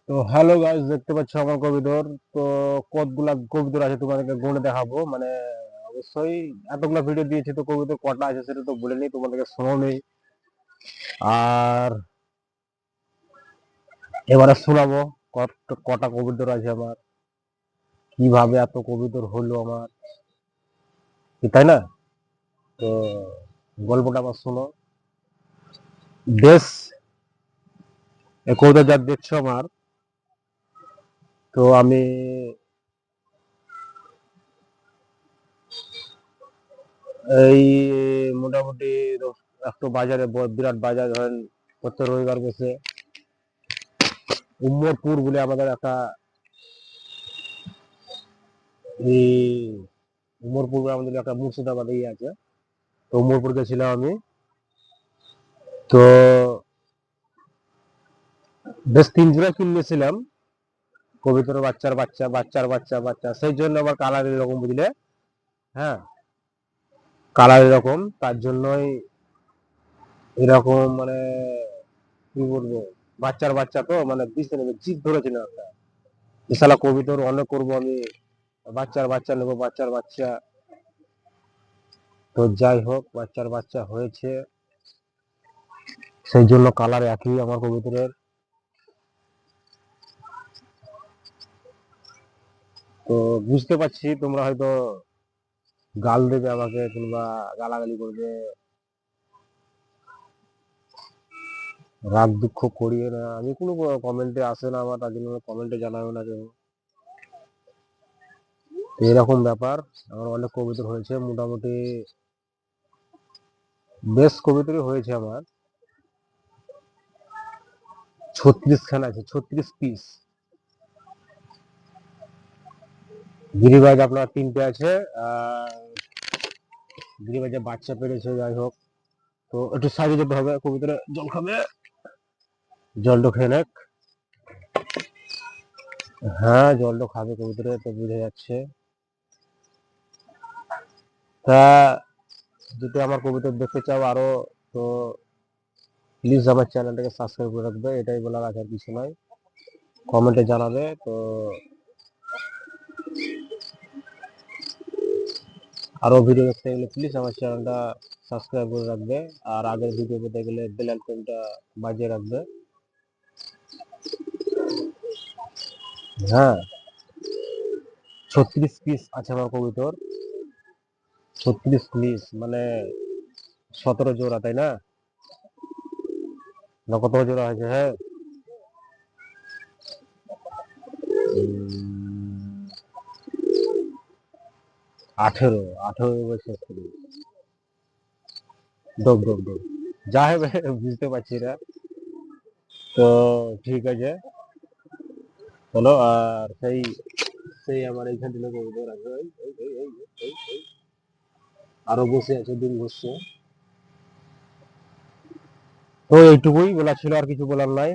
তো hello guys, দেখতে পাচ্ছ আমার কবিতর। তো কতগুলা কবিতর আছে তোমাদেরকে গুণে দেখাবো, মানে অবশ্যই এতগুলা ভিডিও দিয়েছি, তো কবিতর কটা আছে সেটা তো বলে নেই, তোমাদেরকে শোনাও নেই। আর এবারে শোনাবো কটা কবিতর আছে আমার, কিভাবে এত কবিতর হলো আমার, কি তাই না? তো গল্পটা আবার শোনো বেশ। এই কবিতা যা দেখছো আমার, তো আমি এই মোটামুটি একটু বাজারে বিরাট বাজার ধরেন প্রত্যেক রবিবার বসে উম্মরপুর বলে আমাদের একটা এই উমরপুর আমাদের একটা মুর্শিদাবাদ আছে। তো উমরপুর গেছিলাম আমি। তো বেশ 3 জোড়া কিনেছিলাম কবিতর, বাচ্চার বাচ্চা বাচ্চার বাচ্চা বাচ্চা, সেই জন্য আবার কালার এরকম বুঝলে। হ্যাঁ, কালার এরকম, তার জন্যই এরকম, মানে কি বলবো, বাচ্চার বাচ্চা তো মানে বুঝতে নেবে জিদ ধরেছিল একটা বিশালা কবিতর অনেক করবো আমি, বাচ্চার বাচ্চা নেবো বাচ্চার বাচ্চা। তো যাই হোক, বাচ্চার বাচ্চা হয়েছে, সেই জন্য কালার একই আমার কবিতরের। তো বুঝতে পারছি তোমরা হয়তো গাল দেবে আমাকে কিংবা গালাগালি করবে, রাগ দুঃখ করিয়ে না, আমি কোনো কমেন্টে আসে না আমার, তার জন্য কমেন্টে জানাবে না কেউ। তো এরকম ব্যাপার। আমার অনেক কবিতর হয়েছে, মোটামুটি বেশ কবিতরই হয়েছে আমার, 36 খান আছে, 36 পিস। গিরিবাজ আপনার 3টে আছে, আর গিরিবাজে বাচ্চা পেরেছে, যাই হোক। তো একটু সাইডে যেতে হবে, কবিতরে জল খাবে, জলটা খেয়ে নেক। হ্যাঁ, জলটা খাবে কবিতরে, তো বুঝে যাচ্ছে। তা যদি আমার কবিতা দেখতে চাও আরো, তো প্লিজ আমার চ্যানেলটাকে সাবস্ক্রাইব করে রাখবে, এটাই বলার আছে, আর কিছু নয়। কমেন্টে জানাবে। তো আরো ভিডিও দেখতে গেলে প্লিজ আমার চ্যানেলটা সাবস্ক্রাইব করে রাখবে, আর আগের ভিডিও পেতে গেলে বেল আইকনটা বাজিয়ে রাখবে। হ্যাঁ, 36 পিস আছে আমার কবুতর, 36 পিস মানে 17 জোড়া, তাই না? না, কত জোড়া হয়েছে? হ্যাঁ, 18 বছর। ডোব ডোব ডোব যা হবে বুঝতে পারছি না। তো ঠিক আছে, চলো। আর সেই সেই আমার এইখান থেকে কবুতর আছে, এই, আরো বসে আছে, দিন বসছে। তো এইটুকুই বলা ছিল, আর কিছু বলার নাই।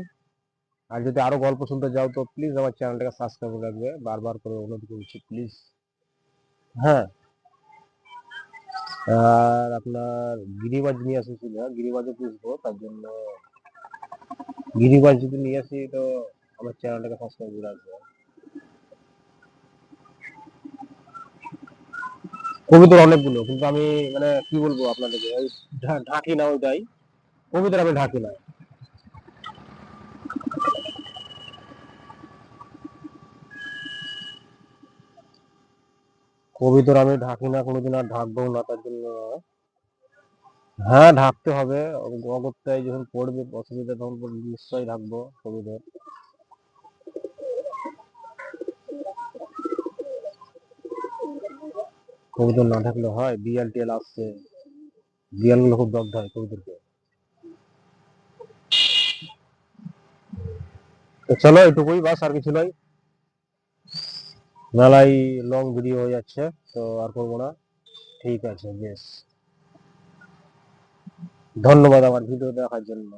আর যদি আরো গল্প শুনতে যাও, তো প্লিজ আমার চ্যানেলটাকে সাবস্ক্রাইব করে রাখবে, বারবার করে অনুরোধ করছি প্লিজ। হ্যাঁ, আর আপনার গিরিবাজ নিয়ে আসেছিল, গিরিবাজও পুষবো, তার জন্য গিরিবাজ যদি নিয়ে আসি, তো আমার চ্যানেলটাকে সাবস্ক্রাইব করে রাখবে। কবিতর অনেকগুলো, কিন্তু আমি মানে কি বলবো আপনাদেরকে, ওই ঢাকি না ওইটাই, কবিতর আমি ঢাকি না। কবিতর আমি ঢাকি না কোনোদিন, আর ঢাকবো না, তার জন্য। হ্যাঁ, ঢাকতে হবে, অগত্যায় যখন পড়বে অসুবিধা, তখন নিশ্চয়ই ঢাকবো কবিতর। কবিতর না ঢাকলে হয়? বিয়াল টিয়াল আসছে, বিয়ালগুলো খুব দগ্ধ হয় কবিতরকে। তো চলো, এটুকুই বাস, আর কিছু নয়। মেলাই লং ভিডিও হয়ে যাচ্ছে, তো আর করবো না। ঠিক আছে, বেশ, ধন্যবাদ আমার ভিডিও দেখার জন্য।